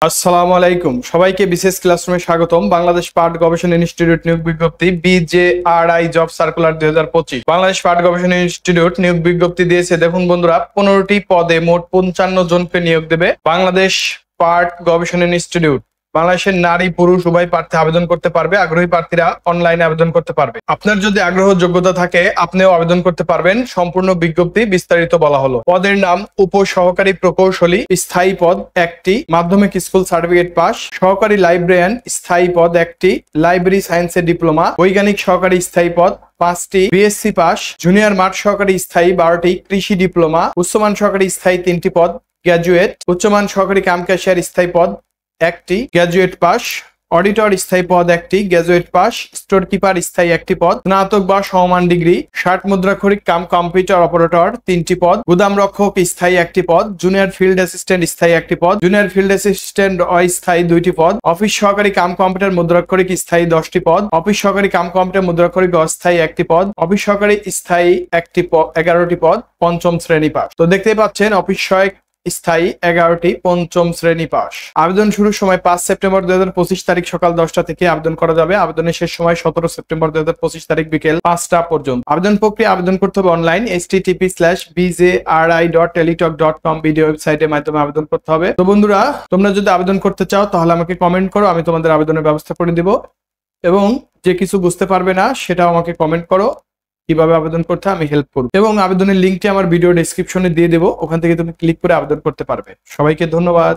আসসালামু আলাইকুম, সবাইকে বিশেষ ক্লাসরুমে স্বাগতম। বাংলাদেশ পাট গবেষণা ইনস্টিটিউট নিয়োগ বিজ্ঞপ্তি BJRI জব সার্কুলার 2025। বাংলাদেশ পাট গবেষণা ইনস্টিটিউট নিয়োগ বিজ্ঞপ্তি দিয়েছে। দেখুন বন্ধুরা, 15টি পদে মোট 55 জনকে নিয়োগ দেবে বাংলাদেশ পাট গবেষণা ইনস্টিটিউট। বাংলাদেশের নারী পুরুষ উভয় প্রার্থী আবেদন করতে পারবে। আগ্রহী প্রার্থীরা অনলাইনে আবেদন করতে পারবে। আপনার যদি আগ্রহ যোগ্যতা থাকে আপনিও আবেদন করতে পারবেন। সম্পূর্ণ বিজ্ঞপ্তি বিস্তারিত বলা হলো। পদের নাম উপসহকারী প্রকৌশলী, স্থায়ী পদ একটি, মাধ্যমিক স্কুল সার্টিফিকেট পাস। সহকারী লাইব্রেরিয়ান, স্থায়ী পদ একটি, লাইব্রেরি সায়েন্সের ডিপ্লোমা। বৈজ্ঞানিক সহকারী, স্থায়ী পদ 5টি, বিএসসি পাস। জুনিয়র মাঠ সহকারী স্থায়ী 12টি, কৃষি ডিপ্লোমা। উচ্চমান সহকারী স্থায়ী 3টি পদ, গ্র্যাজুয়েট। উচ্চমান সহকারী কাম ক্যাশিয়ার স্থায়ী পদ একটি, গ্র্যাজুয়েট পাস। অডিটর স্থায়ী পদ একটি, গ্র্যাজুয়েট পাস। স্টোর কিপার স্থায়ী একটি পদ, স্নাতক বা সমমান ডিগ্রি। 60 মুদ্রাক্ষরিক কাম কম্পিউটার অপারেটর 3টি পদ, গুদাম রক্ষক স্থায়ী একটি পদ। জুনিয়র ফিল্ড অ্যাসিস্ট্যান্ট স্থায়ী একটি পদ, জুনিয়র ফিল্ড অ্যাসিস্ট্যান্ট অস্থায়ী 2টি পদ। অফিস সহকারী কাম কম্পিউটার মুদ্রাক্ষরিক স্থায়ী 10টি পদ। অফিস সহকারী কাম কম্পিউটার মুদ্রাক্ষরিক অস্থায়ী একটি পদ। অফিস সহকারী স্থায়ী 11টি পদ, পঞ্চম শ্রেণী পাস। তো দেখতেই পাচ্ছেন অফিস সহায়ক স্থায়ী 11টি, পঞ্চম শ্রেণী পাস। আবেদন শুরুর সময় 5 সেপ্টেম্বর 2025 তারিখ সকাল 10টা থেকে আবেদন করা যাবে। আবেদনের শেষ সময় 17 সেপ্টেম্বর 2025 তারিখ বিকেল 5টা পর্যন্ত। আবেদন প্রক্রিয়া আবেদন করতে হবে অনলাইন http:/bjri.teletalk.com ভিডিও ওয়েবসাইটের মাধ্যমে আবেদন করতে হবে। তো বন্ধুরা, তোমরা যদি আবেদন করতে চাও তাহলে আমাকে কমেন্ট করো, আমি তোমাদের আবেদনের ব্যবস্থা করে দিব। এবং যে কিছু বুঝতে পারবে না সেটাও আমাকে কমেন্ট করো, কিভাবে আবেদন করতে আমি হেল্প করব। এবং আবেদনের লিঙ্কটি আমার ভিডিও ডেসক্রিপশনে দিয়ে দেবো, ওখান থেকে তুমি ক্লিক করে আবেদন করতে পারবে। সবাইকে ধন্যবাদ।